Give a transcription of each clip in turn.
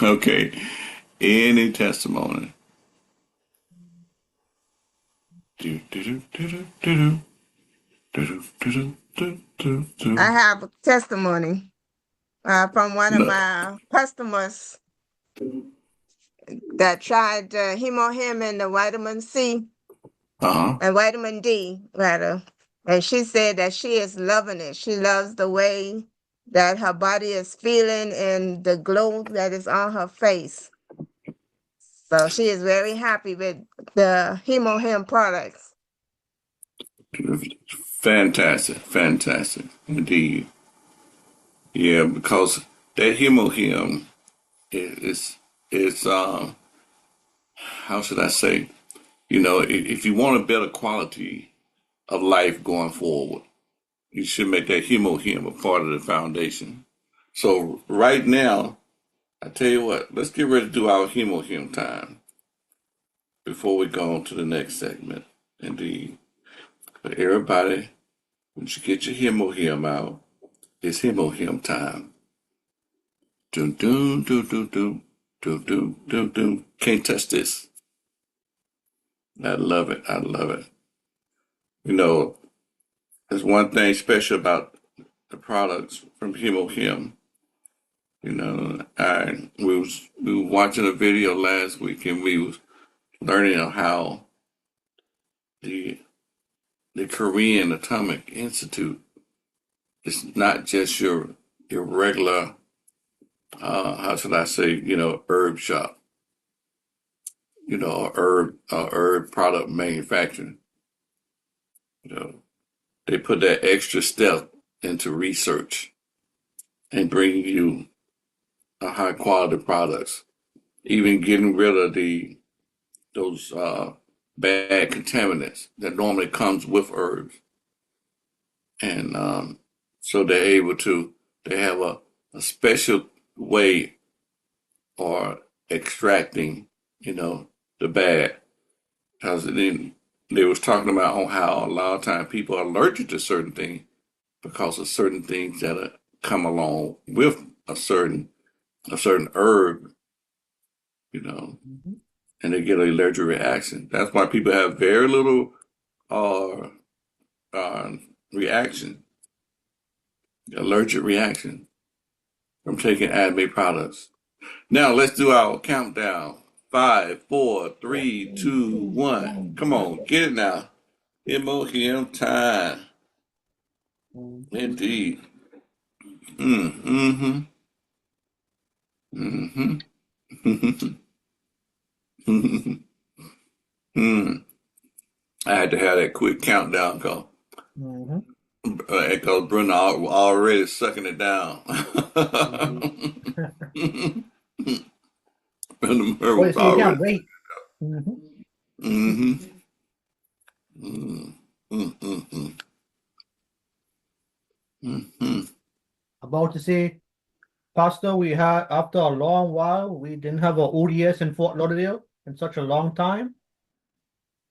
Okay. Any testimony? Do, do, do, do, do, do, do, do, do, do, do. I have a testimony from one of No. my customers that tried hemohim and the vitamin C Uh-huh. and vitamin D, rather. And she said that she is loving it. She loves the way that her body is feeling and the glow that is on her face. So she is very happy with the hemohim products. Fantastic. Fantastic. Indeed. Yeah, because that hemohim is how should I say? If you want a better quality of life going forward, you should make that hemohim a part of the foundation. So right now, I tell you what, let's get ready to do our hemohim time before we go on to the next segment. Indeed. But everybody, once you get your hemohim out, it's hemohim time. Doom doom doom doom doom doom doom doom doom. Can't touch this. I love it. I love it. You know, there's one thing special about the products from Hemohim. We were watching a video last week and we was learning how the the Korean Atomic Institute is not just your regular how should I say, herb shop, herb product manufacturing. You know, they put that extra step into research and bringing you a high quality products, even getting rid of those bad contaminants that normally comes with herbs, and so they have a special way or extracting, the bad, because then they was talking about on how a lot of times people are allergic to certain things because of certain things that come along with a certain a certain herb, you know, Mhm. and they get an allergic reaction. That's why people have very little uh, uh, reaction, allergic reaction from taking anime products. Now let's do our countdown. Five, four, Four, three, three, two, two, one. one. Come on, get it now. M.O.M. time. Mhm. Indeed. Mm-hmm. Mm-hmm. mm. I had to have that quick countdown call. Mhm. Because Brenda already sucking it down. Mhm. Brenda Murray Boy, was so you already. can't wait. Mhm. Mm-hmm. Mm-hmm. Mm-hmm. About to say, Pastor, we had after a long while, we didn't have a ODS in Fort Lauderdale in such a long time.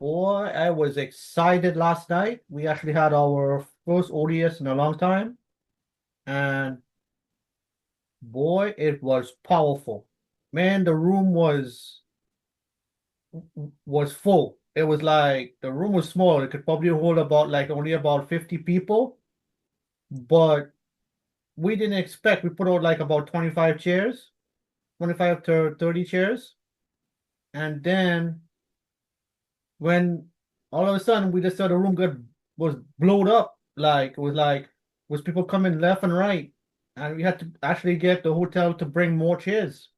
Boy, I was excited last night. We actually had our first ODS in a long time, and boy, it was powerful. Man, the room was full. It was like the room was small. It could probably hold about like only about 50 people, but we didn't expect. We put out like about 25 chairs, 25 to 30 chairs, and then when all of a sudden we just saw the room got was blowed up. Like it was was people coming left and right, and we had to actually get the hotel to bring more chairs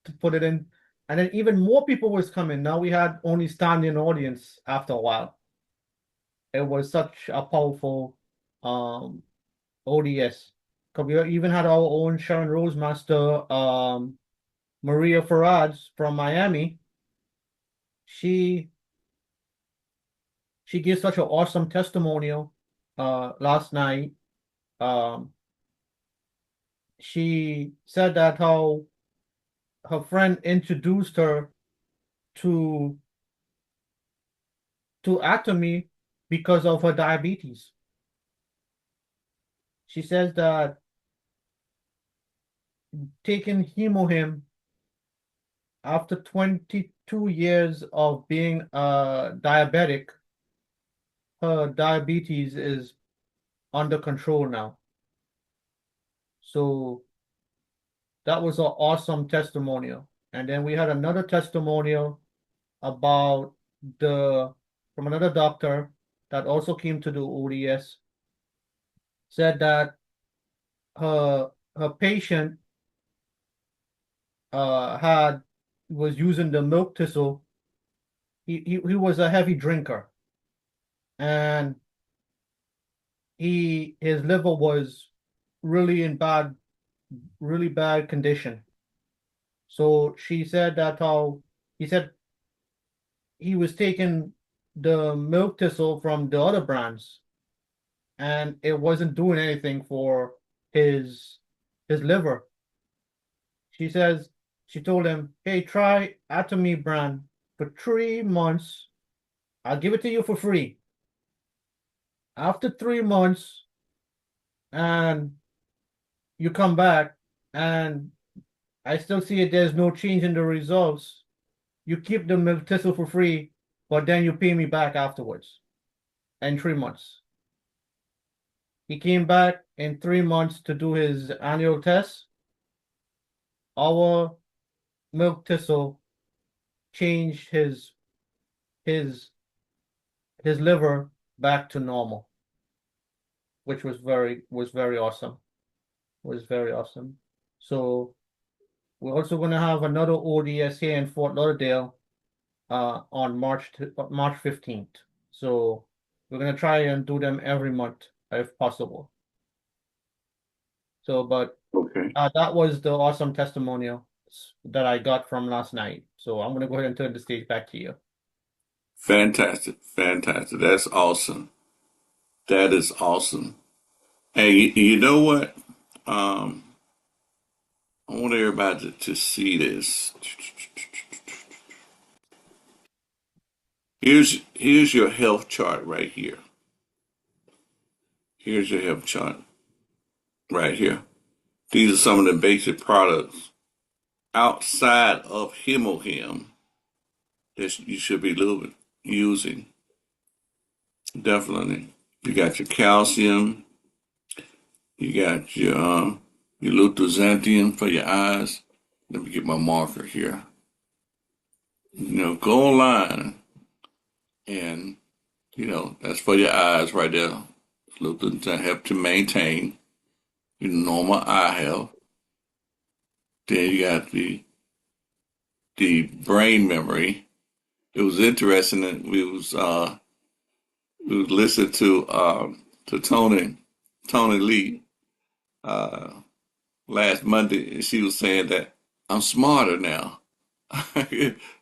to put it in, and then even more people was coming. Now we had only standing audience after a while. It was such a powerful um ODS. Because we even had our own Sharon Rose Master, Maria Farad from Miami. She she gave such an awesome testimonial last night. Um, she said that how her friend introduced her to Atomy because of her diabetes. She says that taking Hemohim after 22 years of being diabetic, her diabetes is under control now. So that was an awesome testimonial. And then we had another testimonial about from another doctor that also came to do ODS, said that her patient was using the milk thistle. He was a heavy drinker, and his liver was really in really bad condition. So she said that he said he was taking the milk thistle from the other brands, and it wasn't doing anything for his liver. She told him, "Hey, try Atomy brand for 3 months. I'll give it to you for free. After 3 months, and you come back, and I still see it. There's no change in the results. You keep the milk thistle for free, but then you pay me back afterwards." In 3 months, he came back in 3 months to do his annual test. Our milk thistle changed his his liver back to normal, which was very awesome. Was very awesome. So we're also going to have another ODS here in Fort Lauderdale on March 15th. So we're going to try and do them every month if possible. So, but Okay. that was the awesome testimonial that I got from last night. So I'm going to go ahead and turn the stage back to you. Fantastic. Fantastic. That's awesome. That is awesome. Hey, you know what? I want everybody to see this. Here's your health chart right here. Here's your health chart right here. These are some of the basic products outside of Hemohim that you should be using. Definitely. You got your calcium. You got your lutozantium for your eyes. Let me get my marker here. Go online and, that's for your eyes right there. Lutozantium help to maintain your normal eye health. Then you got the brain memory. It was interesting that we was listening to Tony Lee uh, last Monday, and she was saying that I'm smarter now.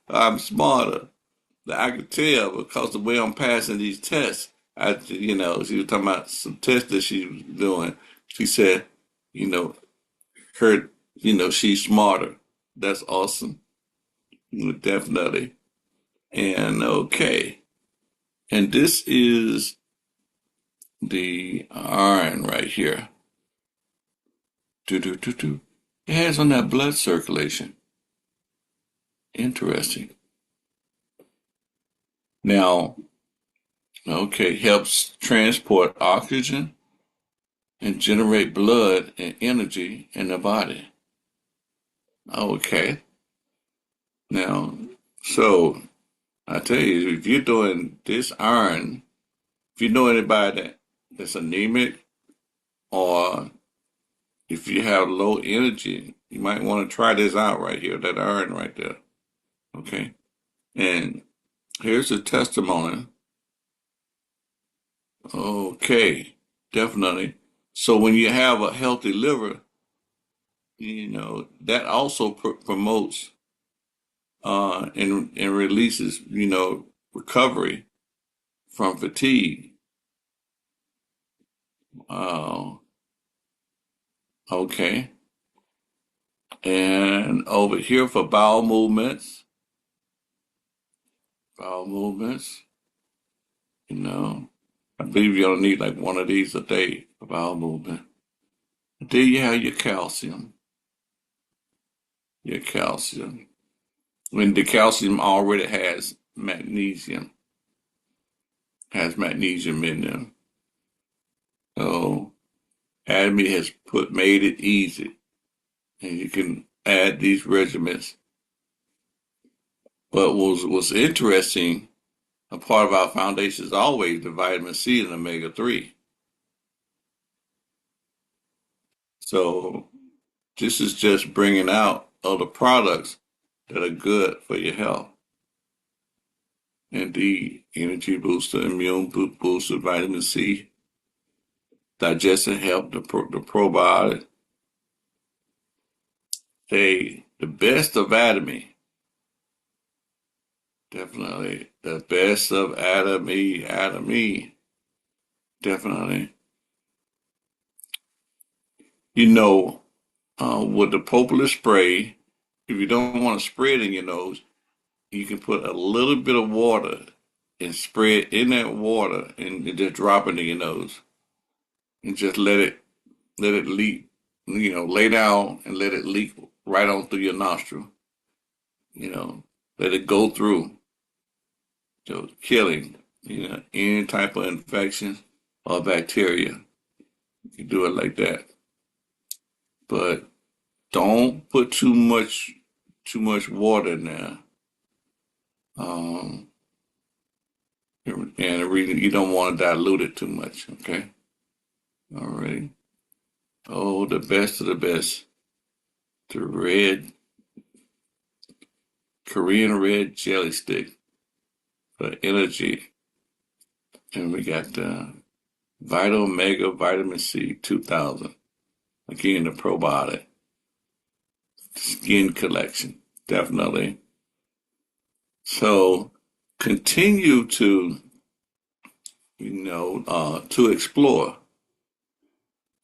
I'm smarter. I could tell because the way I'm passing these tests. She was talking about some tests that she was doing. She said, you know, her, she's smarter. That's awesome. Definitely. And okay. And this is the iron right here. It has on that blood circulation. Interesting. Now, okay, helps transport oxygen and generate blood and energy in the body. Okay. Now, so I tell you, if you're doing this iron, if you know anybody that's anemic or if you have low energy, you might want to try this out right here, that iron right there. Okay. And here's a testimony. Okay. Definitely. So when you have a healthy liver, that also promotes and releases, recovery from fatigue. Uh, okay. And over here for bowel movements, I believe you only need like one of these a day for bowel movement. Then you have your calcium. when the calcium already has magnesium in them. So Atomy has made it easy, and you can add these regimens. But what's interesting, a part of our foundation is always the vitamin C and omega-3. So this is just bringing out other products that are good for your health. And the energy booster, immune booster, vitamin C, digestive health, the probiotic. The best of Atomy, definitely. The best of Atomy, definitely. You know, with the popular spray, if you don't want to spray it in your nose, you can put a little bit of water and spray it in that water and just drop it in your nose and just let it leak. You know, lay down and let it leak right on through your nostril. You know, let it go through, so killing any type of infection or bacteria. You can do it like that, but don't put too much water in there. Um, and the reason you don't want to dilute it too much. Okay, all right. Oh, the best of the best, the red Korean red jelly stick for energy, and we got the Vital Mega Vitamin C 2000. Again, the probiotic skin collection, definitely. So continue to to explore.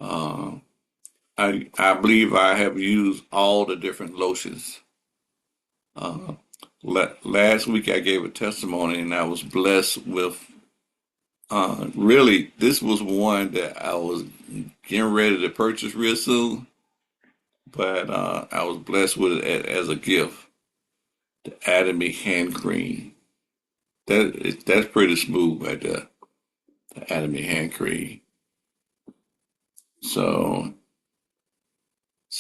Uh, I believe I have used all the different lotions. Uh, Last week I gave a testimony and I was blessed with. Really, this was one that I was getting ready to purchase real soon, but I was blessed with it as a gift. The Atomy hand cream. That's pretty smooth right there. The Atomy hand cream. So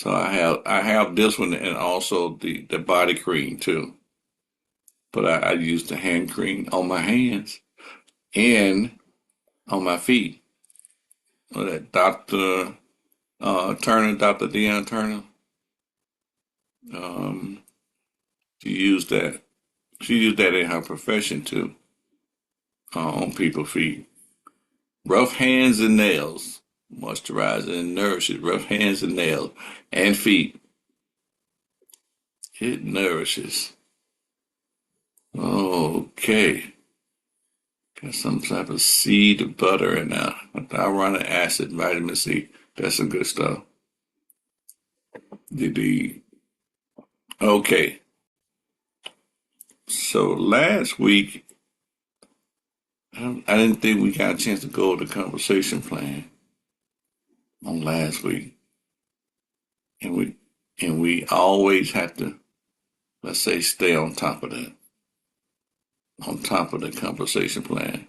I have this one and also the body cream too. But I use the hand cream on my hands and on my feet. That Dr. Turner, Dr. Dion Turner, um, she used that. She used that in her profession too, on people's feet. Rough hands and nails, moisturizes and nourishes rough hands and nails and feet. It nourishes. Okay. Got some type of seed butter in there. Hyaluronic acid, vitamin C. That's some good stuff. Okay. So last week, I didn't think we got a chance to go over the conversation plan on last week, and we always have to, let's say, stay on top of that, on top of the conversation plan.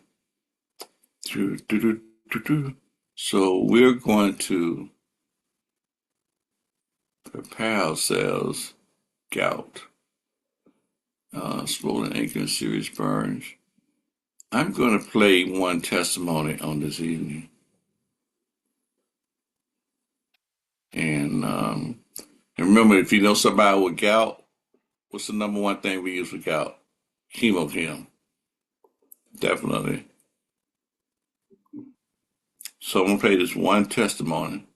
So we're going to prepare ourselves. Gout, swollen ankle, and serious burns. I'm going to play one testimony on this evening. And remember, if you know somebody with gout, what's the number one thing we use for gout? Chemochem. Definitely. So I'm going to play this one testimony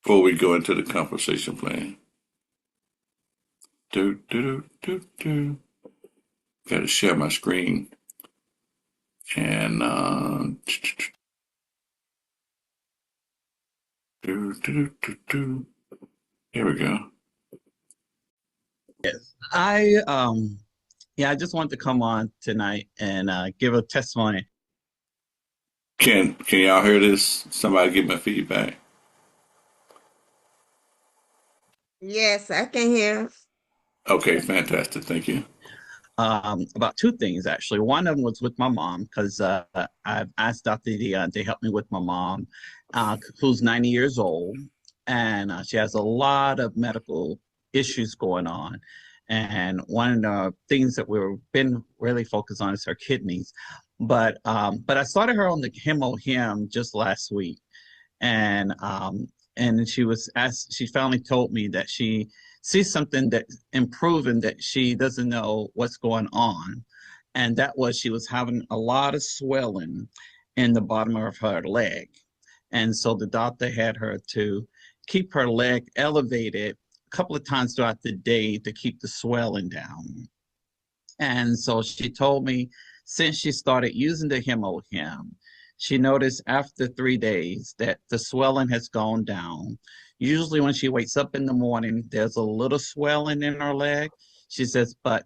before we go into the conversation plan. Got to share my screen. And here we go. Yes, I just wanted to come on tonight and give a testimony. Can y'all hear this? Somebody give me feedback. Yes, I can hear. Okay, fantastic. Thank you. About two things actually. One of them was with my mom because I've asked Dr. Dion to help me with my mom, who's 90 years old, and she has a lot of medical issues going on. And one of the things that we've been really focused on is her kidneys. But I started her on the Hemo Him just last week, and she was asked. She finally told me that she sees something that improving that she doesn't know what's going on, and that was she was having a lot of swelling in the bottom of her leg, and so the doctor had her to keep her leg elevated a couple of times throughout the day to keep the swelling down. And so she told me since she started using the HemoHim, she noticed after 3 days that the swelling has gone down. Usually, when she wakes up in the morning, there's a little swelling in her leg. She says, but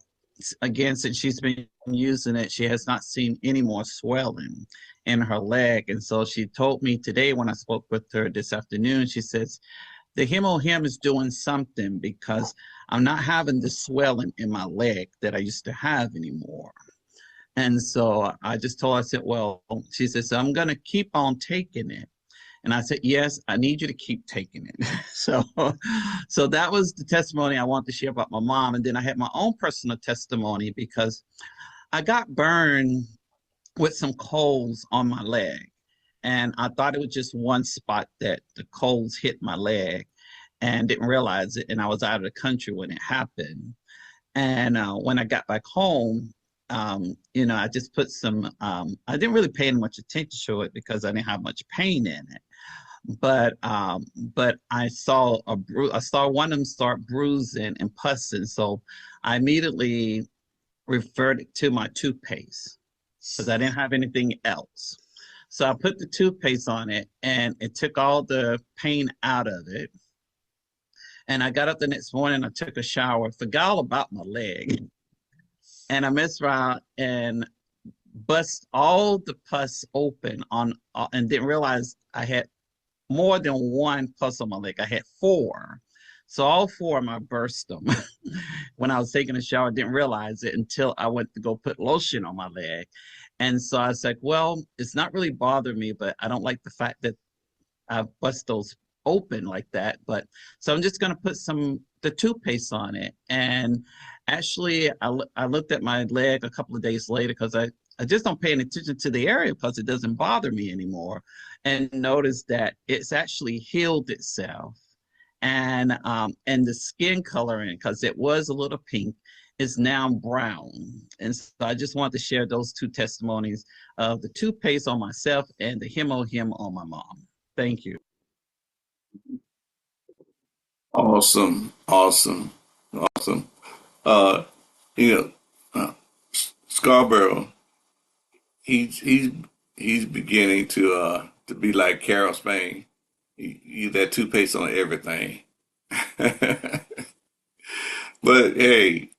again, since she's been using it, she has not seen any more swelling in her leg. And so she told me today when I spoke with her this afternoon, she says, the HemoHim is doing something because I'm not having the swelling in my leg that I used to have anymore. And so I just told her, I said, well, she said, so I'm going to keep on taking it. And I said, yes, I need you to keep taking it. So that was the testimony I wanted to share about my mom. And then I had my own personal testimony because I got burned with some coals on my leg. And I thought it was just one spot that the coals hit my leg and didn't realize it. And I was out of the country when it happened. And when I got back home, I just put some, I didn't really pay much attention to it because I didn't have much pain in it. But I saw I saw one of them start bruising and pussing. So I immediately referred it to my toothpaste because I didn't have anything else. So I put the toothpaste on it and it took all the pain out of it. And I got up the next morning, I took a shower, forgot all about my leg. And I messed around and bust all the pus open and didn't realize I had more than one pus on my leg. I had four. So all four of them, I burst them. When I was taking a shower, I didn't realize it until I went to go put lotion on my leg. And so I was like, well, it's not really bothering me, but I don't like the fact that I bust those open like that. But so I'm just going to put the toothpaste on it. And actually, I looked at my leg a couple of days later because I just don't pay any attention to the area because it doesn't bother me anymore. And noticed that it's actually healed itself. And the skin coloring, because it was a little pink, is now brown. And so I just wanted to share those two testimonies of the toothpaste on myself and the HemoHim on my mom. Thank you. Awesome, awesome, awesome. Uh, you know, Scarborough, he's he's he's beginning to be like Carol Spain. You that toothpaste on everything. But hey,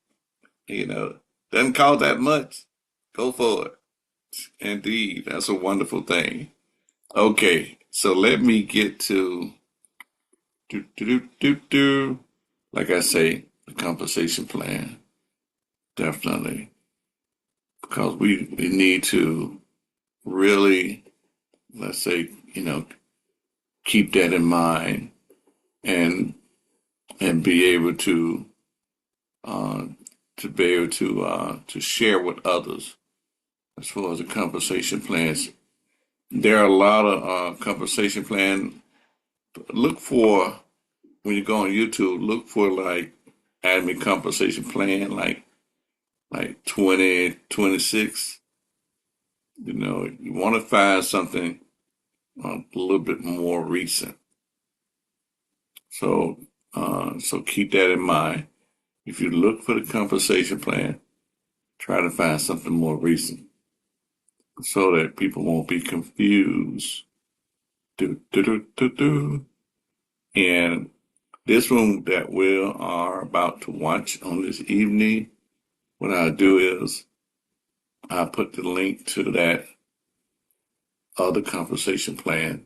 doesn't cost that much. Go for it. Indeed, that's a wonderful thing. Okay, so let me get to do do do do do. Like I say, the compensation plan definitely because we need to really, let's say, keep that in mind and be able uh, to share with others as far as the compensation plans. There are a lot of compensation plan. Look for when you go on YouTube. Look for like Academy compensation plan, like 2026. You want to find something a little bit more recent. So keep that in mind. If you look for the compensation plan, try to find something more recent so that people won't be confused. Do, do, do, do, do. And this one that we are about to watch on this evening, what I'll do is I'll put the link to that other compensation plan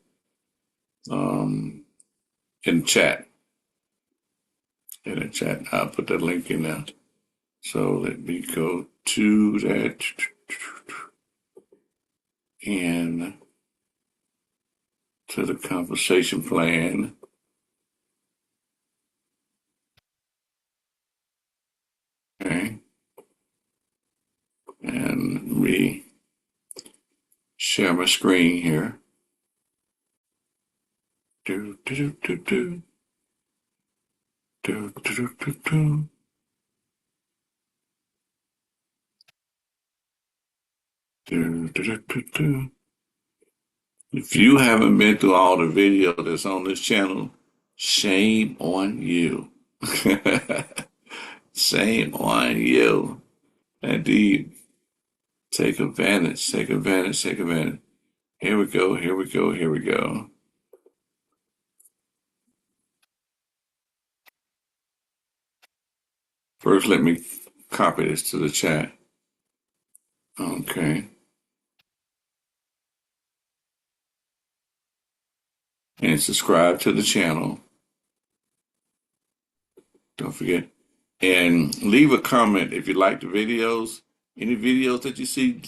in chat. in the chat. I'll put the link in there. So let me go to that and to the conversation plan. Okay. And we share my screen here. Do, do, do, do, do. Do, do, do, do, do. Do, do, do, do, do. If you haven't been through all the video that's on this channel, shame on you. Shame on you. Indeed. Take advantage, take advantage, take advantage. Here we go, here we go, here we go. First, let me copy this to the chat. Okay. And subscribe to the channel. Don't forget. And leave a comment if you like the videos. Any videos that you see,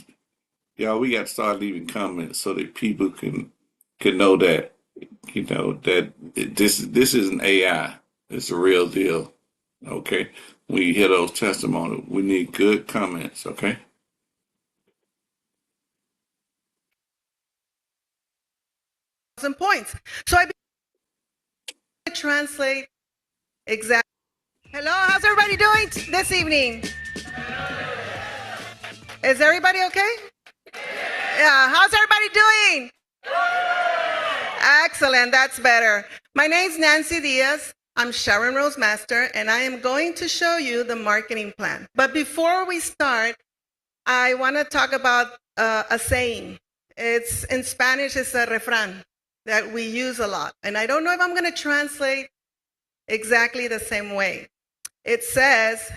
y'all, we got to start leaving comments so that people can know that, that this isn't AI. It's a real deal. Okay. When you hear those testimonies, we need good comments. Okay. Points. So I translate exactly. Hello, how's everybody doing this evening? Is everybody okay? Yeah, how's everybody doing? Excellent, that's better. My name's Nancy Diaz. I'm Sharon Rose Master, and I am going to show you the marketing plan. But before we start, I want to talk about a saying. It's in Spanish, it's a refrán that we use a lot. And I don't know if I'm going to translate exactly the same way. It says,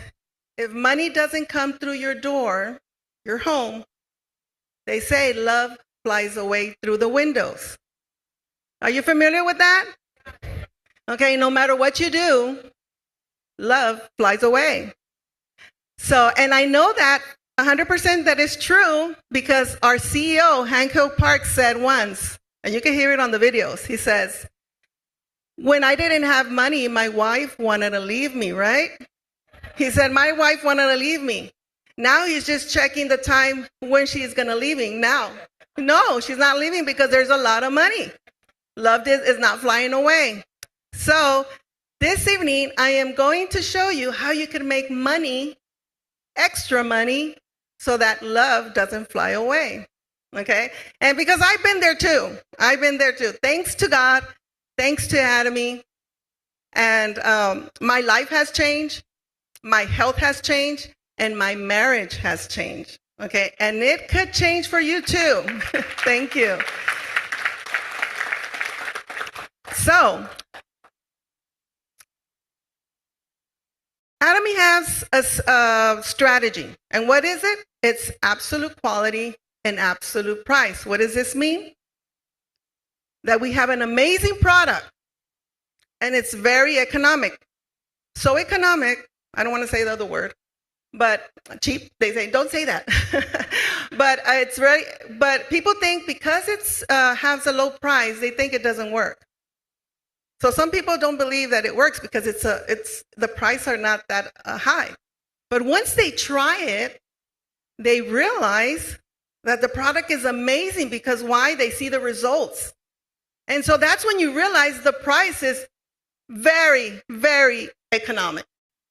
if money doesn't come through your door, your home, they say love flies away through the windows. Are you familiar with that? Okay, no matter what you do, love flies away. So, and I know that 100% that is true because our CEO, Hank Hill Park, said once, and you can hear it on the videos, he says, when I didn't have money, my wife wanted to leave me, right? He said, my wife wanted to leave me. Now he's just checking the time when she's going to leaving now. No, she's not leaving because there's a lot of money. Love is not flying away. So this evening, I am going to show you how you can make money, extra money, so that love doesn't fly away. Okay? And because I've been there too. I've been there too. Thanks to God, thanks to Atomy. And my life has changed, my health has changed, and my marriage has changed. Okay? And it could change for you too. Thank you. So, Atomy has a strategy. And what is it? It's absolute quality and absolute price. What does this mean? That we have an amazing product and it's very economic. So economic, I don't want to say the other word, but cheap, they say, don't say that. But it's very, but people think because it's has a low price, they think it doesn't work. So some people don't believe that it works because it's the price are not that high. But once they try it, they realize that the product is amazing because why? They see the results. And so that's when you realize the price is very, very economic,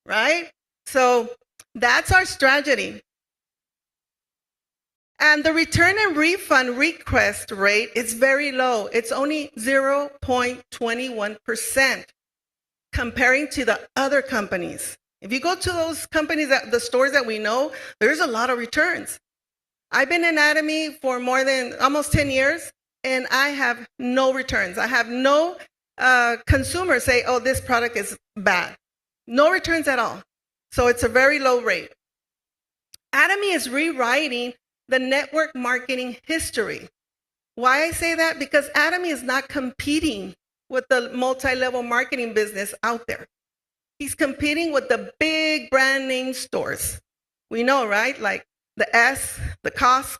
right? So that's our strategy. And the return and refund request rate is very low. It's only 0.21% comparing to the other companies. If you go to those companies, the stores that we know, there's a lot of returns. I've been in Atomy for more than almost 10 years, and I have no returns. I have no consumers say, oh, this product is bad. No returns at all. So it's a very low rate. Atomy is rewriting the network marketing history. Why I say that? Because Atomy is not competing with the multi-level marketing business out there. He's competing with the big brand name stores. We know, right? Like the S, the Costco,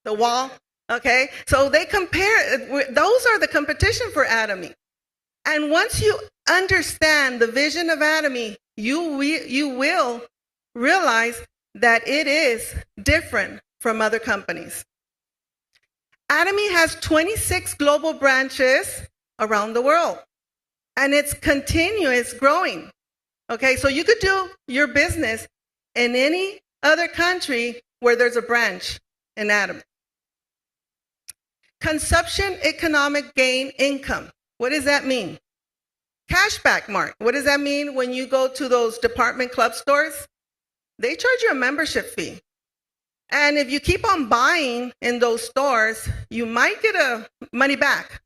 the Wall. Okay, so they compare. Those are the competition for Atomy. And once you understand the vision of Atomy, you will realize that it is different from other companies. Atomy has 26 global branches around the world, and it's continuous growing. Okay, so you could do your business in any other country where there's a branch in Atomy. Consumption, economic gain, income. What does that mean? Cashback, Mark. What does that mean when you go to those department club stores? They charge you a membership fee. And if you keep on buying in those stores, you might get a money back.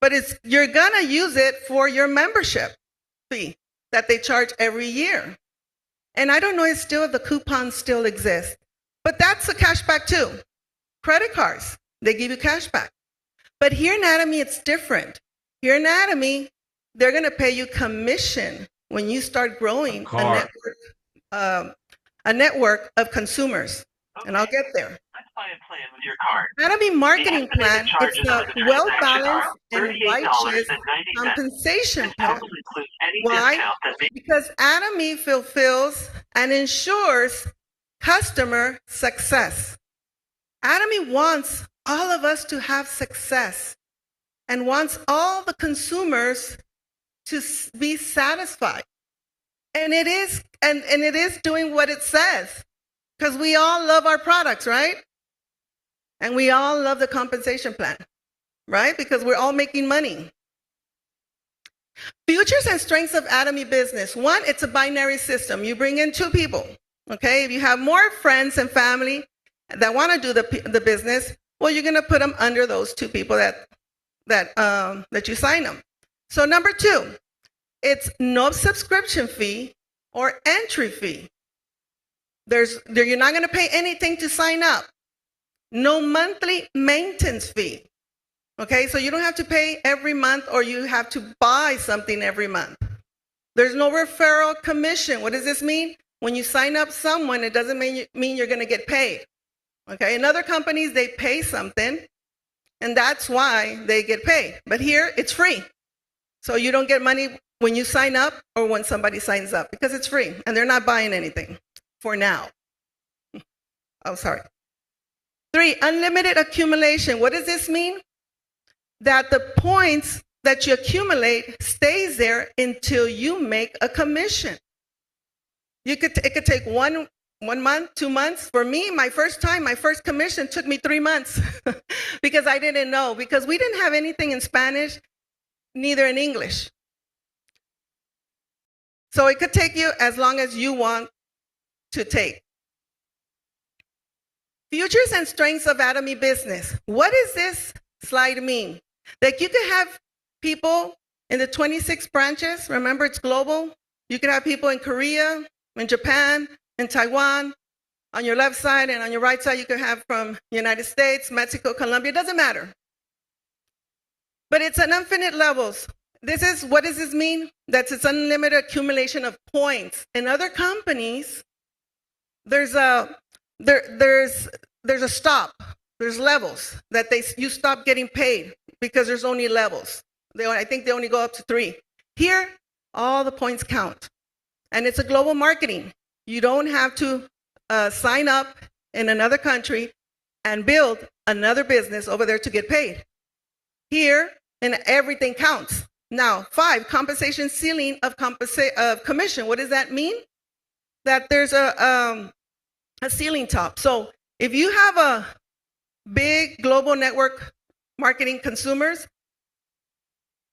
But you're going to use it for your membership fee that they charge every year. And I don't know if the coupons still exist. But that's a cashback too. Credit cards, they give you cashback. But here in Atomy, it's different. Here in Atomy, they're going to pay you commission when you start growing a network of consumers. Okay. And I'll get there. Let's buy a plan with your card. Atomy marketing plan, it's a well-balanced and righteous compensation plan. Why? Because Atomy fulfills and ensures customer success. Atomy wants all of us to have success and wants all the consumers to be satisfied. And it is, and it is doing what it says, because we all love our products, right? And we all love the compensation plan, right? Because we're all making money. Futures and strengths of Atomy business. One, it's a binary system. You bring in two people, okay? If you have more friends and family that want to do the business, well, you're going to put them under those two people that you sign them. So number two, it's no subscription fee or entry fee. You're not going to pay anything to sign up. No monthly maintenance fee. Okay, so you don't have to pay every month or you have to buy something every month. There's no referral commission. What does this mean? When you sign up someone, it doesn't mean you're going to get paid. Okay, in other companies, they pay something, and that's why they get paid. But here, it's free. So you don't get money when you sign up or when somebody signs up because it's free, and they're not buying anything for now. Oh, sorry. 3, unlimited accumulation. What does this mean? That the points that you accumulate stays there until you make a commission. It could take one month, 2 months. For me, my first commission took me 3 months because I didn't know, because we didn't have anything in Spanish, neither in English. So it could take you as long as you want to take. Futures and strengths of Atomy business. What does this slide mean? That you could have people in the 26 branches. Remember, it's global. You could have people in Korea, in Japan, in Taiwan. On your left side and on your right side, you could have from United States, Mexico, Colombia. It doesn't matter. But it's an infinite levels. What does this mean? That it's unlimited accumulation of points. In other companies, there's a stop. There's levels that you stop getting paid because there's only levels. I think they only go up to 3. Here, all the points count. And it's a global marketing. You don't have to sign up in another country and build another business over there to get paid. Here, and everything counts. Now, 5, compensation ceiling of commission. What does that mean? That there's a ceiling top. So if you have a big global network marketing consumers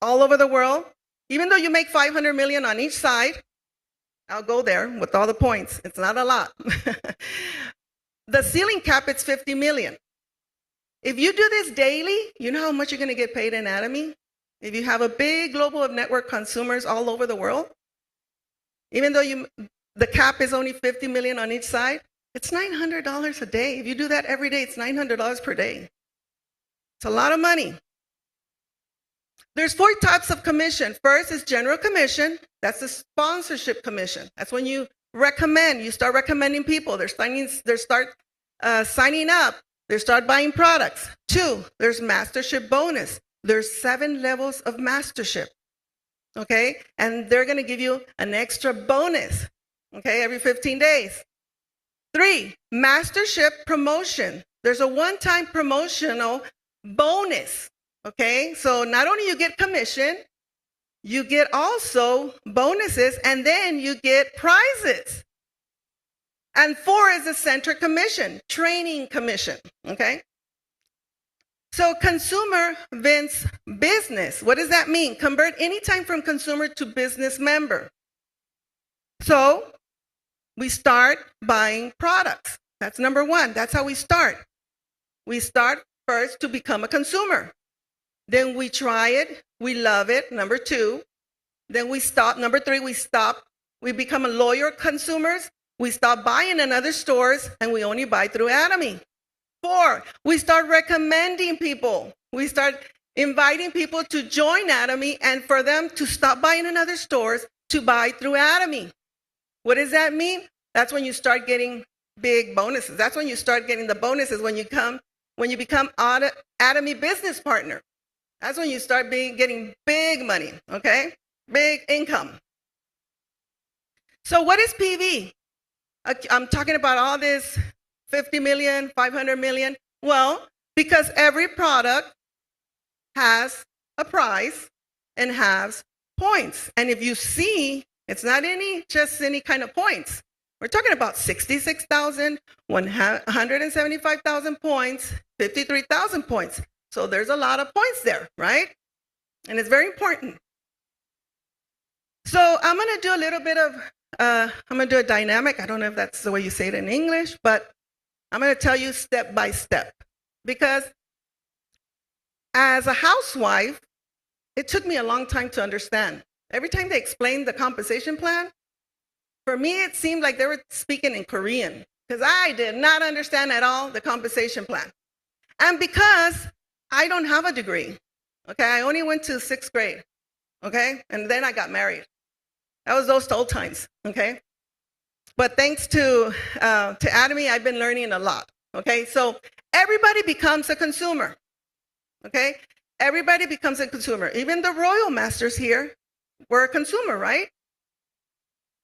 all over the world, even though you make 500 million on each side, I'll go there with all the points. It's not a lot. The ceiling cap, it's 50 million. If you do this daily, you know how much you're going to get paid in Atomy? If you have a big global network consumers all over the world, even though the cap is only 50 million on each side, it's $900 a day. If you do that every day, it's $900 per day. It's a lot of money. There's 4 types of commission. First is general commission. That's the sponsorship commission. That's when you recommend. You start recommending people. They start signing up. They start buying products. 2, there's mastership bonus. There's 7 levels of mastership. Okay, and they're going to give you an extra bonus. Okay, every 15 days. 3, mastership promotion. There's a one-time promotional bonus. Okay, so not only you get commission, you get also bonuses, and then you get prizes. And 4 is the center commission, training commission. Okay, so consumer wins business. What does that mean? Convert anytime from consumer to business member. So we start buying products. That's number 1. That's how we start. We start first to become a consumer. Then we try it. We love it. Number 2. Then we stop. Number 3, we stop. We become a loyal consumers. We stop buying in other stores, and we only buy through Atomy. 4, we start recommending people. We start inviting people to join Atomy and for them to stop buying in other stores to buy through Atomy. What does that mean? That's when you start getting big bonuses. That's when you start getting the bonuses when you become Atomy business partner. That's when you start getting big money, okay? Big income. So what is PV? I'm talking about all this 50 million, 500 million. Well, because every product has a price and has points. And if you see, it's not just any kind of points. We're talking about 66,000, 175,000 points, 53,000 points. So there's a lot of points there, right? And it's very important. So I'm going to do a little bit of, I'm going to do a dynamic. I don't know if that's the way you say it in English, but I'm going to tell you step by step. Because as a housewife, it took me a long time to understand. Every time they explained the compensation plan, for me, it seemed like they were speaking in Korean because I did not understand at all the compensation plan. And because I don't have a degree, okay, I only went to 6th grade, okay, and then I got married. That was those old times, okay. But thanks to Atomy, I've been learning a lot, okay. So everybody becomes a consumer, okay. Everybody becomes a consumer. Even the royal masters here were a consumer, right?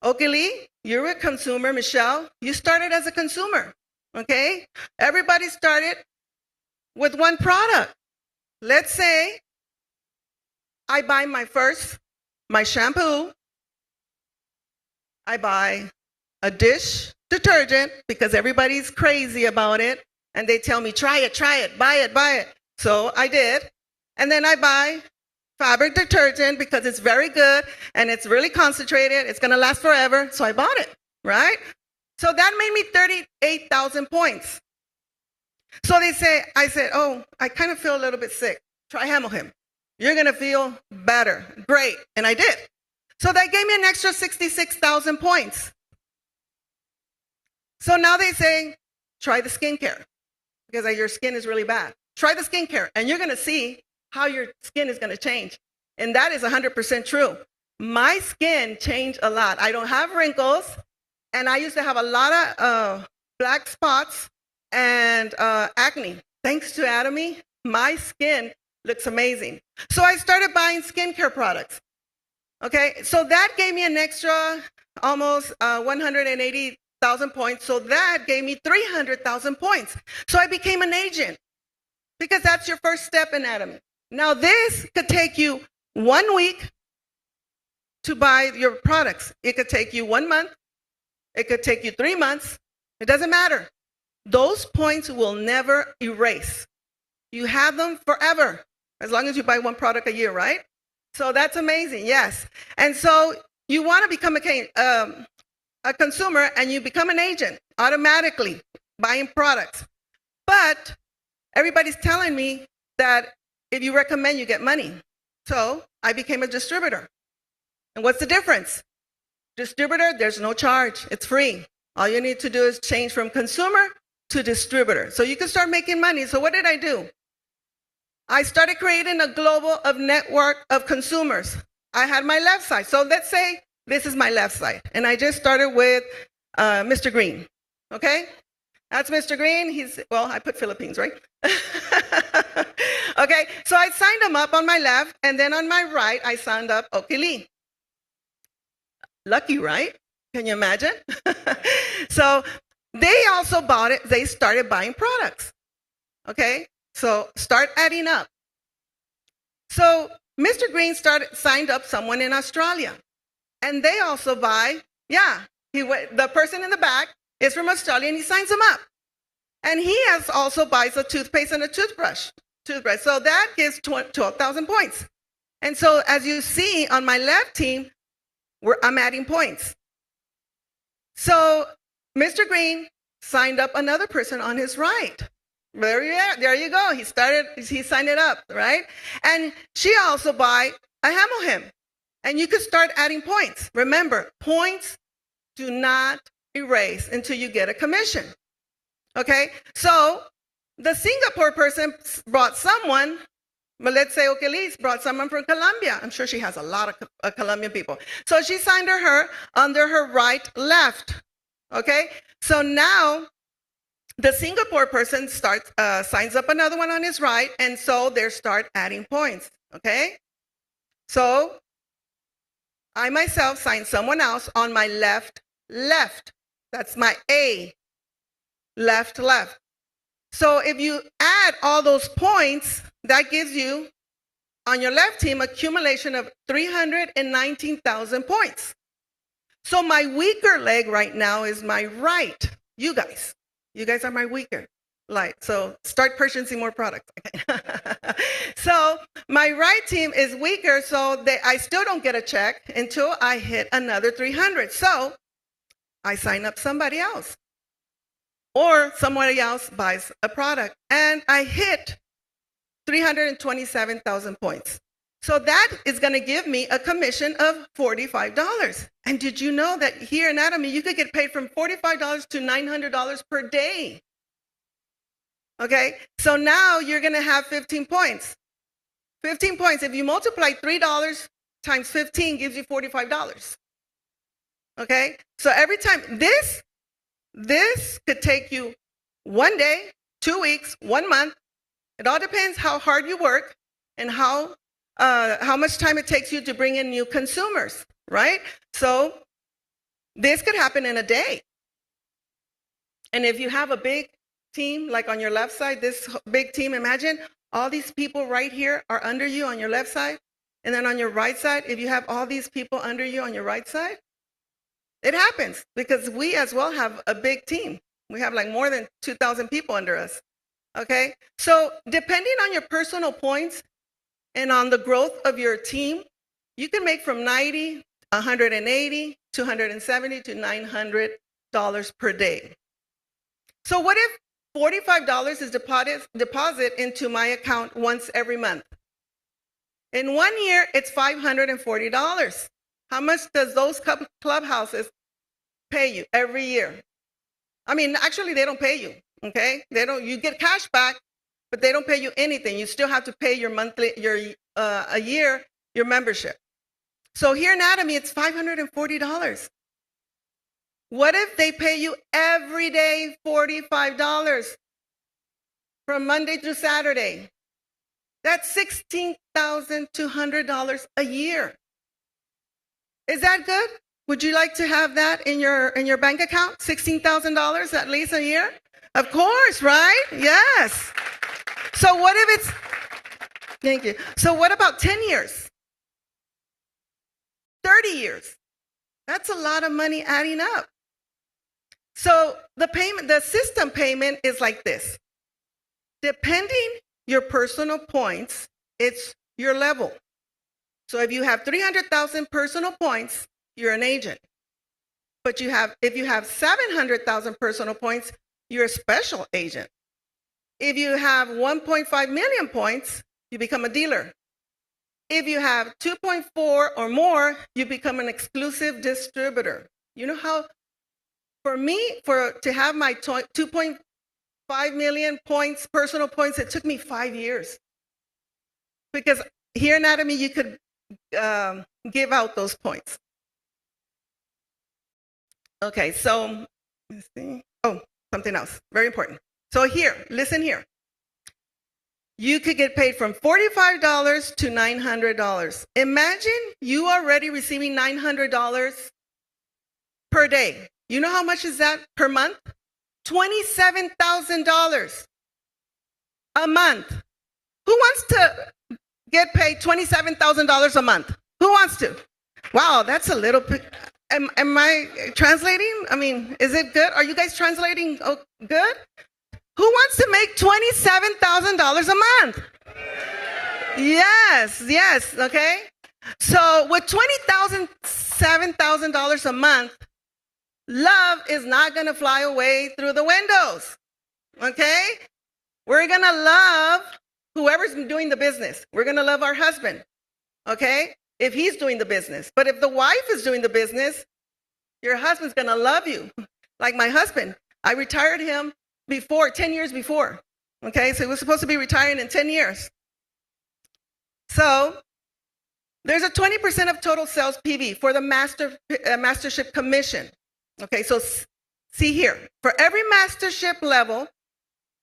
Oakley, you're a consumer. Michelle, you started as a consumer, okay? Everybody started with one product. Let's say I buy my shampoo. I buy a dish detergent because everybody's crazy about it. And they tell me, try it, buy it. So I did. And then I buy fabric detergent because it's very good and it's really concentrated. It's going to last forever. So I bought it, right? So that made me 38,000 points. So I said, oh, I kind of feel a little bit sick. Try Hemohim. You're going to feel better. Great. And I did. So that gave me an extra 66,000 points. So now they say, try the skincare because your skin is really bad. Try the skincare and you're going to see how your skin is going to change. And that is 100% true. My skin changed a lot. I don't have wrinkles, and I used to have a lot of black spots and acne. Thanks to Atomy, my skin looks amazing. So I started buying skincare products. Okay, so that gave me an extra almost 180,000 points. So that gave me 300,000 points. So I became an agent because that's your first step in Atomy. Now, this could take you 1 week to buy your products. It could take you 1 month. It could take you 3 months. It doesn't matter. Those points will never erase. You have them forever, as long as you buy one product a year, right? So that's amazing, yes. And so you want to become a consumer, and you become an agent automatically, buying products. But everybody's telling me that if you recommend, you get money. So I became a distributor. And what's the difference? Distributor, there's no charge. It's free. All you need to do is change from consumer to distributor. So you can start making money. So what did I do? I started creating a global of network of consumers. I had my left side. So let's say this is my left side. And I just started with Mr. Green. Okay? That's Mr. Green. Well, I put Philippines, right? Okay, so I signed him up on my left, and then on my right, I signed up Okili. Lucky, right? Can you imagine? So they also bought it. They started buying products. Okay, so start adding up. So Mr. Green signed up someone in Australia, and they also buy. Yeah, the person in the back is from Australia, and he signs them up. And he also buys a toothpaste and a toothbrush. So that gives 12,000 points. And so as you see on my left team, I'm adding points. So Mr. Green signed up another person on his right. There you go. He signed it up, right? And she also buy a Hamilham. And you could start adding points. Remember, points do not erase until you get a commission. Okay, so the Singapore person brought someone, but let's say Okelis brought someone from Colombia. I'm sure she has a lot of Colombian people. So she signed her under her right, left. Okay, so now the Singapore person signs up another one on his right, and so they start adding points. Okay, so I myself signed someone else on my left. That's my A. Left. So if you add all those points, that gives you, on your left team, accumulation of 319,000 points. So my weaker leg right now is my right. You guys are my weaker leg. So start purchasing more products. So my right team is weaker, so I still don't get a check until I hit another 300. So I sign up somebody else. Or somebody else buys a product, and I hit 327,000 points. So that is going to give me a commission of $45. And did you know that here in Atomy, you could get paid from $45 to $900 per day? Okay, so now you're going to have 15 points. 15 points. If you multiply $3 times 15 gives you $45. Okay, so every time this could take you 1 day, 2 weeks, 1 month. It all depends how hard you work and how much time it takes you to bring in new consumers, right? So this could happen in a day. And if you have a big team, like on your left side, this big team, imagine all these people right here are under you on your left side. And then on your right side, if you have all these people under you on your right side, it happens because we as well have a big team. We have like more than 2,000 people under us. Okay, so depending on your personal points and on the growth of your team, you can make from $90, $180, $270 to $900 per day. So what if $45 is deposit into my account once every month? In 1 year, it's $540. How much does those clubhouses pay you every year? I mean, actually, they don't pay you, okay? You get cash back, but they don't pay you anything. You still have to pay your monthly, a year, your membership. So here in Atomy, it's $540. What if they pay you every day $45 from Monday through Saturday? That's $16,200 a year. Is that good? Would you like to have that in your bank account? $16,000 at least a year? Of course, right? Yes. So what if thank you. So what about 10 years? 30 years? That's a lot of money adding up. So the system payment is like this. Depending your personal points, it's your level. So if you have 300,000 personal points, you're an agent. But if you have 700,000 personal points, you're a special agent. If you have 1.5 million points, you become a dealer. If you have 2.4 or more, you become an exclusive distributor. You know how, for me, to have my 2.5 million points, personal points, it took me 5 years. because here in Anatomy, you could give out those points. Okay, so let's see. Oh, something else, very important. So here, listen here. You could get paid from $45 to $900. Imagine you already receiving $900 per day. You know how much is that per month? $27,000 a month. Who wants to get paid $27,000 a month? Who wants to? Wow, that's a little bit. Am I translating? I mean, is it good? Are you guys translating good? Who wants to make $27,000 a month? Yes, okay. So with $27,000 a month, love is not going to fly away through the windows, okay? We're going to love whoever's doing the business. We're going to love our husband, okay, if he's doing the business. But if the wife is doing the business, your husband's going to love you. Like my husband, I retired him 10 years before, okay? So he was supposed to be retiring in 10 years. So there's a 20% of total sales PV for the mastership commission. Okay, so see here, for every mastership level,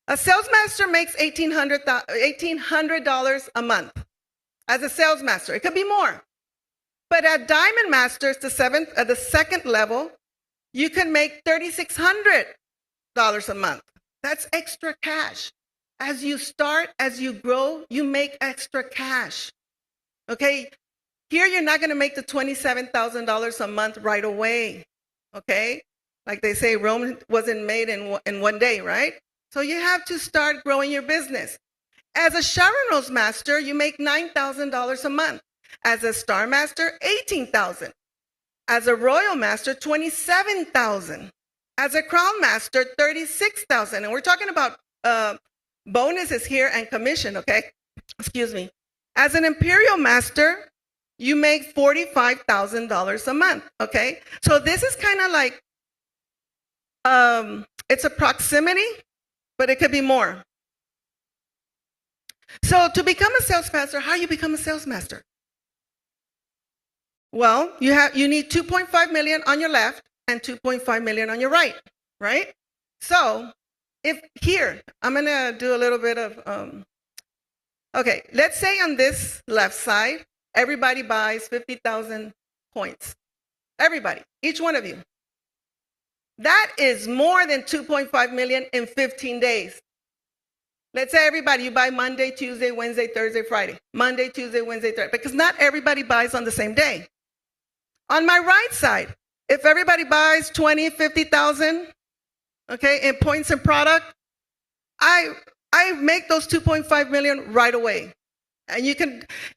a sales master makes $1,800 a month as a sales master. It could be more. But at Diamond Masters, the second level, you can make $3,600 a month. That's extra cash. As you start, as you grow, you make extra cash. Okay, here you're not going to make the $27,000 a month right away. Okay, like they say, Rome wasn't made in one day, right? So you have to start growing your business. As a Sharon Rose Master, you make $9,000 a month. As a Star Master, $18,000. As a Royal Master, $27,000. As a Crown Master, $36,000. And we're talking about bonuses here and commission, okay? Excuse me. As an Imperial Master, you make $45,000 a month, okay? So this is kind of like, it's a proximity, but it could be more. So to become a sales master, how do you become a sales master? Well, you need 2.5 million on your left and 2.5 million on your right? So if here, I'm going to do a little bit of, okay, let's say on this left side, everybody buys 50,000 points. Everybody, each one of you. That is more than 2.5 million in 15 days. Let's say everybody, you buy Monday, Tuesday, Wednesday, Thursday, Friday. Monday, Tuesday, Wednesday, Thursday. Because not everybody buys on the same day. On my right side, if everybody buys 20, 50,000, okay, in points and product, I make those 2.5 million right away. And you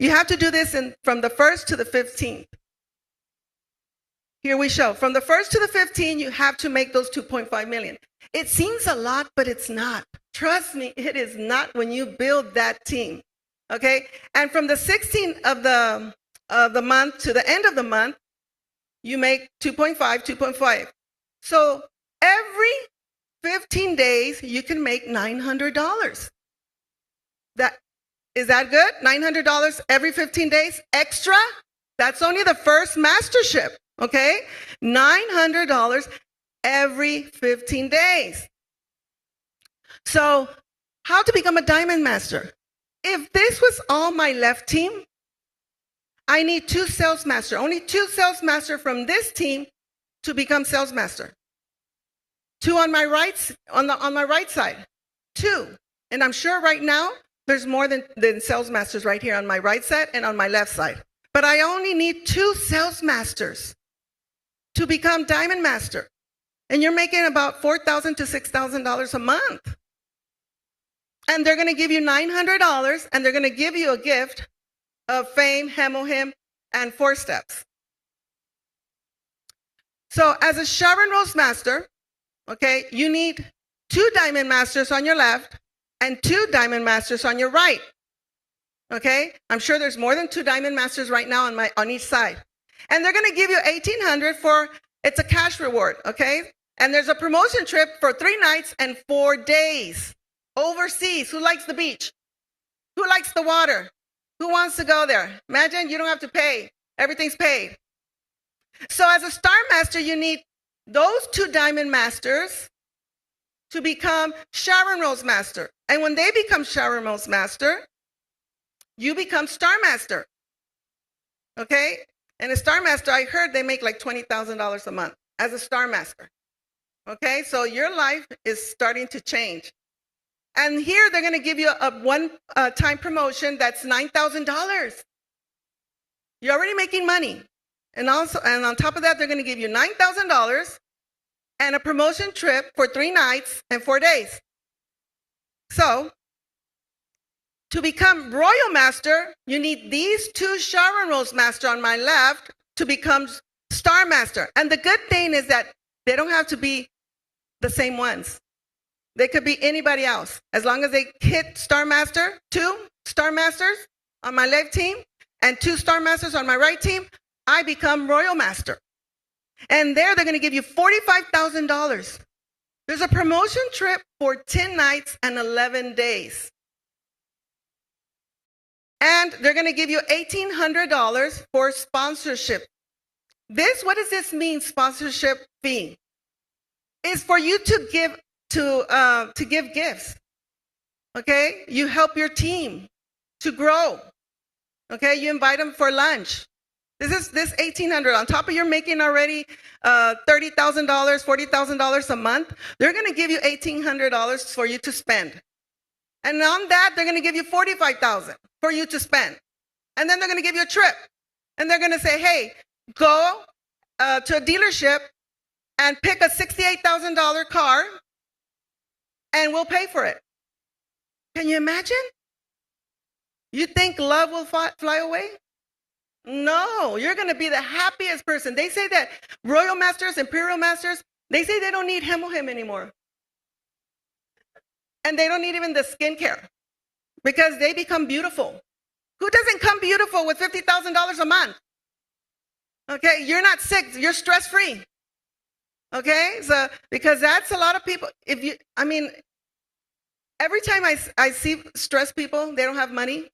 have to do this from the 1st to the 15th. Here we show, from the 1st to the 15th, you have to make those 2.5 million. It seems a lot, but it's not. Trust me, it is not when you build that team, okay? And from the 16th of the month to the end of the month, you make 2.5. So every 15 days, you can make $900. Is that good? $900 every 15 days extra? That's only the first mastership, okay? $900 every 15 days. So how to become a Diamond Master? If this was all my left team, I need 2 sales master, only 2 sales master from this team to become sales master. 2 on my right, on my right side, 2. And I'm sure right now there's more than sales masters right here on my right side and on my left side. But I only need 2 sales masters to become Diamond Master. And you're making about $4,000 to $6,000 a month. And they're going to give you $900, and they're going to give you a gift of fame, hemohim, and 4 steps. So as a Sharon Rose Master, okay, you need 2 Diamond Masters on your left and 2 Diamond Masters on your right. Okay, I'm sure there's more than 2 Diamond Masters right now on each side. And they're going to give you $1,800 it's a cash reward, okay? And there's a promotion trip for 3 nights and 4 days overseas. Who likes the beach? Who likes the water? Who wants to go there? Imagine you don't have to pay. Everything's paid. So as a Star Master, you need those 2 Diamond Masters to become Sharon Rose Master. And when they become Sharon Rose Master, you become Star Master. Okay? And a Star Master, I heard they make like $20,000 a month as a Star Master. Okay? So your life is starting to change. And here they're going to give you a one-time promotion that's $9,000. You're already making money. And on top of that, they're going to give you $9,000 and a promotion trip for 3 nights and 4 days. So, to become Royal Master, you need these 2 Sharon Rose Master on my left to become Star Master. And the good thing is that they don't have to be the same ones. They could be anybody else. As long as they hit Star Master, 2 Star Masters on my left team and 2 Star Masters on my right team, I become Royal Master. And there they're going to give you $45,000. There's a promotion trip for 10 nights and 11 days. And they're going to give you $1,800 for sponsorship. What does this mean, sponsorship fee? It's for you to give gifts. Okay? You help your team to grow. Okay? You invite them for lunch. This $1,800 on top of your making already $30,000, $40,000 a month. They're going to give you $1,800 for you to spend, and on that they're going to give you $45,000 for you to spend, and then they're going to give you a trip, and they're going to say, "Hey, go to a dealership and pick a $68,000 car, and we'll pay for it." Can you imagine? You think love will fly away? No, you're going to be the happiest person. They say that Royal Masters, Imperial Masters, they say they don't need Hemohim anymore. And they don't need even the skincare because they become beautiful. Who doesn't come beautiful with $50,000 a month? Okay, you're not sick, you're stress-free. Okay, so because that's a lot of people. Every time I see stressed people, they don't have money,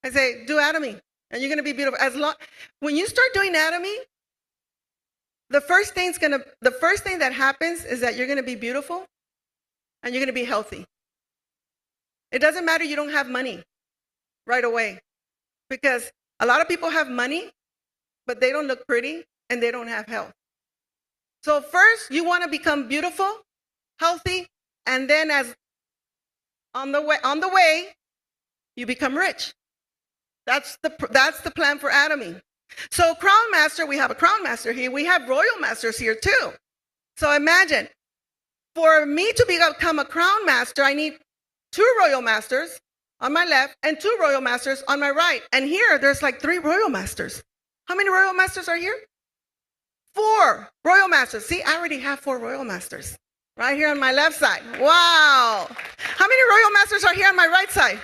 I say, do Atomy. And you're going to be beautiful. When you start doing Atomy, the first thing that happens is that you're going to be beautiful and you're going to be healthy. It doesn't matter you don't have money right away, because a lot of people have money, but they don't look pretty and they don't have health. So first, you want to become beautiful, healthy, and then on the way, you become rich. That's the plan for Atomy. So Crown Master, we have a Crown Master here. We have Royal Masters here too. So imagine, for me to become a Crown Master, I need 2 Royal Masters on my left and 2 Royal Masters on my right. And here, there's like 3 Royal Masters. How many Royal Masters are here? 4 Royal Masters. See, I already have 4 Royal Masters right here on my left side. Wow. How many Royal Masters are here on my right side?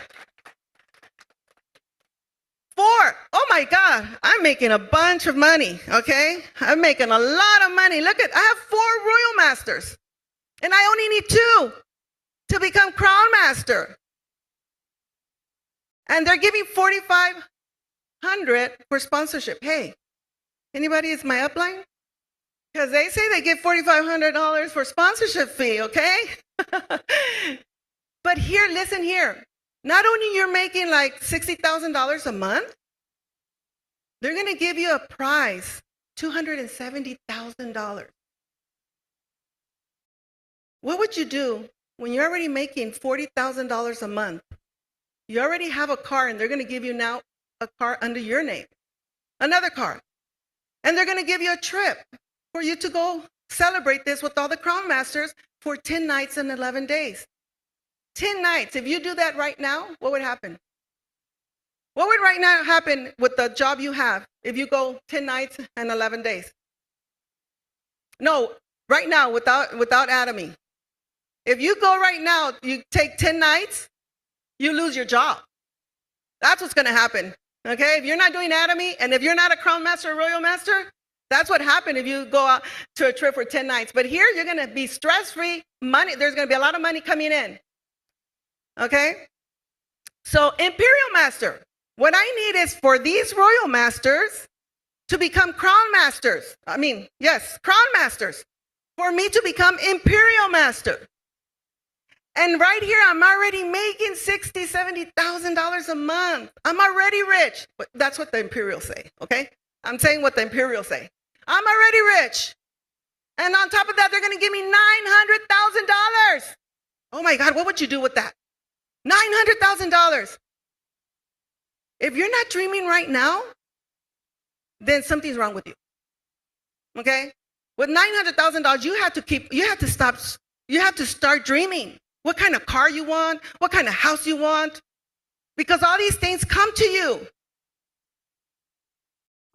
4. Oh my God, I'm making a bunch of money, okay? I'm making a lot of money. Look I have 4 Royal Masters, and I only need 2 to become Crown Master. And they're giving $4,500 for sponsorship. Hey, anybody is my upline? Because they say they give $4,500 for sponsorship fee, okay? But here, listen here. Not only you're making like $60,000 a month, they're going to give you a prize, $270,000. What would you do when you're already making $40,000 a month? You already have a car, and they're going to give you now a car under your name, another car. And they're going to give you a trip for you to go celebrate this with all the Crown Masters for 10 nights and 11 days. 10 nights. If you do that right now, what would happen? What would right now happen with the job you have if you go 10 nights and 11 days? No, right now without Atomy. If you go right now, you take 10 nights, you lose your job. That's what's going to happen. Okay? If you're not doing Atomy, and if you're not a Crown Master or Royal Master, that's what happened if you go out to a trip for 10 nights. But here, you're going to be stress-free. Money. There's going to be a lot of money coming in. Okay? So Imperial Master. What I need is for these royal masters to become crown masters. Yes, crown masters. For me to become imperial master. And right here, I'm already making $60,000, $70,000 a month. I'm already rich. But that's what the imperials say, okay? I'm saying what the imperials say. I'm already rich. And on top of that, they're going to give me $900,000. Oh my God, what would you do with that? $900,000. If you're not dreaming right now, then something's wrong with you. Okay? With $900,000, you have to start dreaming. What kind of car you want, what kind of house you want, because all these things come to you.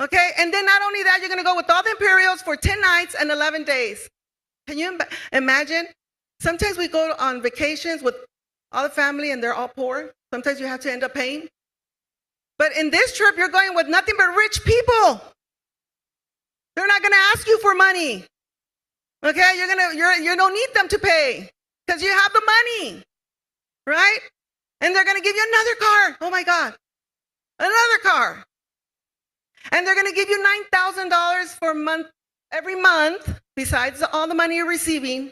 Okay? And then not only that, you're going to go with all the imperials for 10 nights and 11 days. Can you imagine? Sometimes we go on vacations with all the family and they're all poor. Sometimes you have to end up paying. But in this trip, you're going with nothing but rich people. They're not going to ask you for money. Okay? You don't need them to pay because you have the money. Right? And they're going to give you another car. Oh my God. Another car. And they're going to give you $9,000 every month, besides all the money you're receiving,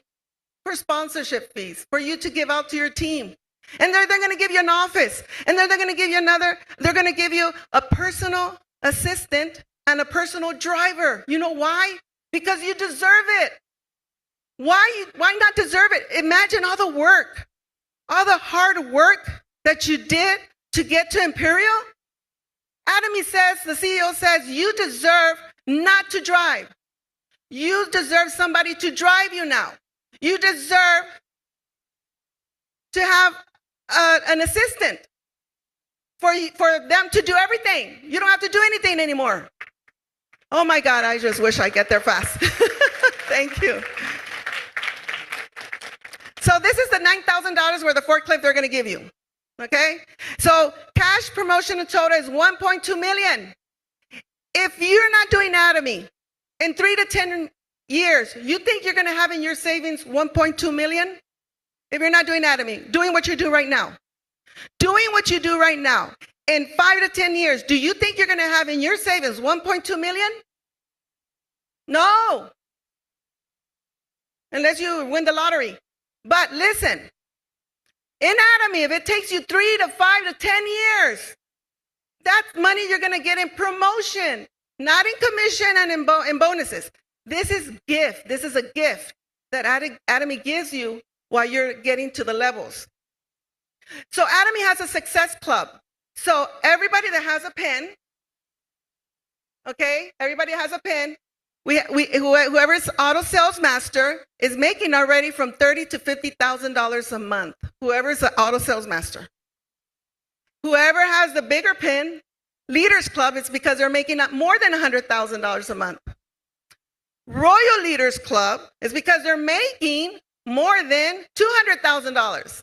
for sponsorship fees, for you to give out to your team. And they're going to give you an office. And then they're going to give you they're going to give you a personal assistant and a personal driver. You know why? Because you deserve it. Why not deserve it? Imagine all the work, all the hard work that you did to get to Imperial. Adamy says, the CEO says, you deserve not to drive. You deserve somebody to drive you now. You deserve to have an assistant for them to do everything. You don't have to do anything anymore. Oh my God, I just wish I get there fast. Thank you. So this is the $9,000 worth of forklift they're going to give you. Okay? So cash promotion in total is $1.2 million. If you're not doing Adamy in 3 to 10 years, you think you're going to have in your savings $1.2 million? If you're not doing Adamy, doing what you do right now. Doing what you do right now. In 5 to 10 years, do you think you're going to have in your savings $1.2 million? No. Unless you win the lottery. But listen, in Adamy, if it takes you 3 to 5 to 10 years, that's money you're going to get in promotion, not in commission and in bonuses. This is gift. This is a gift that Adamy gives you while you're getting to the levels. So Adamy has a success club. So everybody that has a pen, okay, everybody has a pen. Whoever's auto sales master is making already from $30,000 to $50,000 a month. Whoever's the auto sales master. Whoever has the bigger pen, Leaders Club, it's because they're making up more than $100,000 a month. Royal Leaders Club is because they're making more than $200,000.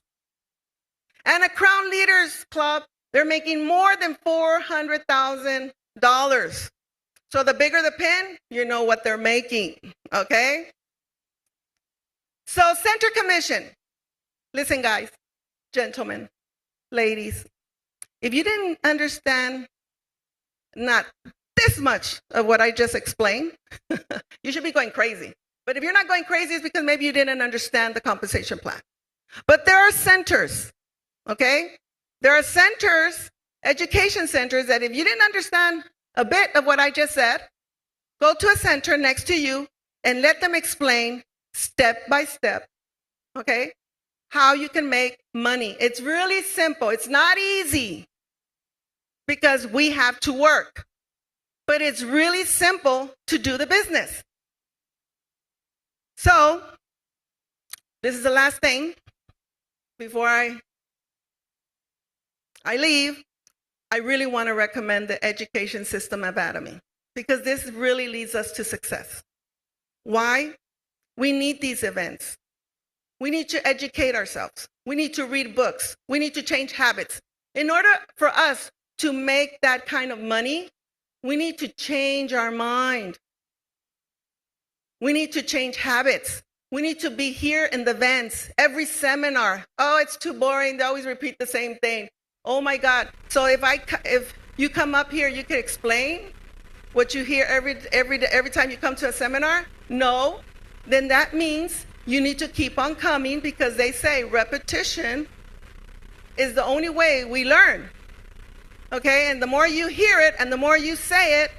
And a Crown Leaders Club, they're making more than $400,000. So the bigger the pen, you know what they're making, okay? So center commission. Listen, guys, gentlemen, ladies, if you didn't understand not this much of what I just explained, you should be going crazy. But if you're not going crazy, it's because maybe you didn't understand the compensation plan. But there are centers, okay? There are centers, education centers, that if you didn't understand a bit of what I just said, go to a center next to you and let them explain step by step, okay, how you can make money. It's really simple. It's not easy because we have to work, but it's really simple to do the business. So this is the last thing before I leave. I really want to recommend the education system of Adamy because this really leads us to success. Why? We need these events. We need to educate ourselves. We need to read books. We need to change habits. In order for us to make that kind of money, we need to change our mind. We need to change habits. We need to be here in the events, every seminar. Oh, it's too boring. They always repeat the same thing. Oh my God. So if you come up here, you can explain what you hear every time you come to a seminar? No. Then that means you need to keep on coming, because they say repetition is the only way we learn. Okay? And the more you hear it and the more you say it,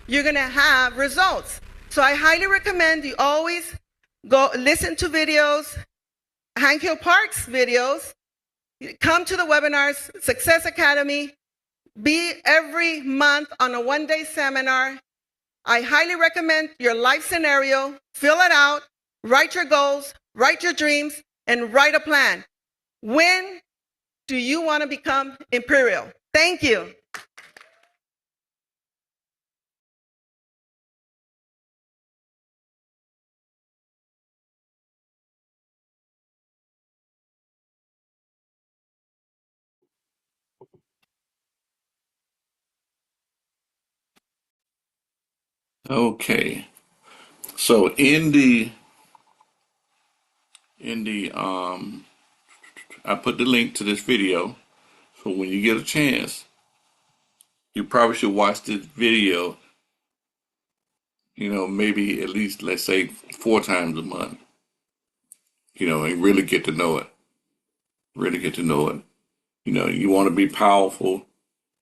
you're going to have results. So I highly recommend you always go listen to videos, Hank Hill Park's videos, come to the webinars, Success Academy, be every month on a one-day seminar. I highly recommend your life scenario, fill it out, write your goals, write your dreams, and write a plan. When do you want to become Imperial? Thank you. Okay. So in the I put the link to this video. So when you get a chance, you probably should watch this video, maybe at least, let's say, 4 times a month, and really get to know it. Really get to know it. You want to be powerful.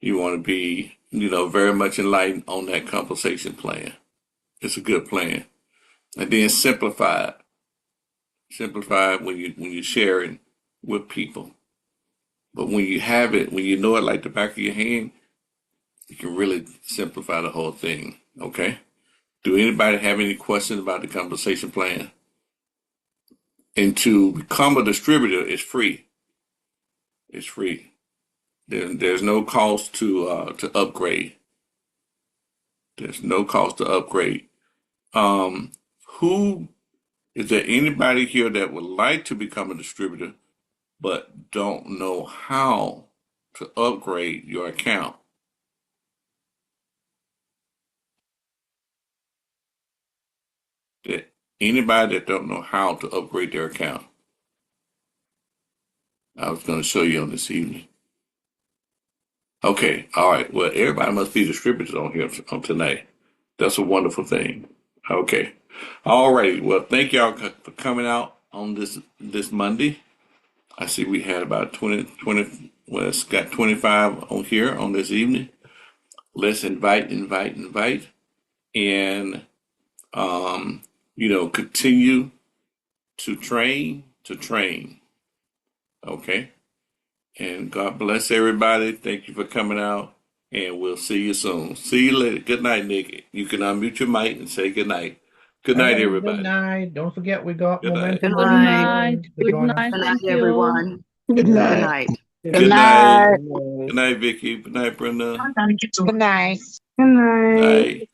You want to be, very much enlightened on that compensation plan. It's a good plan. And then simplify it. Simplify it when you're sharing with people. But when you have it, when you know it like the back of your hand, you can really simplify the whole thing. Okay? Do anybody have any questions about the compensation plan? And to become a distributor is free. It's free. There's no cost to upgrade. There's no cost to upgrade. Who is there anybody here that would like to become a distributor but don't know how to upgrade your account? That anybody that don't know how to upgrade their account? I was going to show you on this evening. Okay, all right. Well, everybody must be distributors on here on tonight. That's a wonderful thing. Okay, all righty. Well, thank y'all for coming out on this Monday. I see we had about 20. Well, it's got 25 on here on this evening. Let's invite, and continue to train. Okay. And God bless everybody. Thank you for coming out, and we'll see you soon. See you later. Good night, Nick. You can unmute your mic and say good night. Good night, everybody. Good night. Don't forget we got Good night. momentum. Good night. Good night. Good night, everyone. Good Good night. night. Good night. Good night, Vicky. Good night, Brenda. Good night. Good night. Night.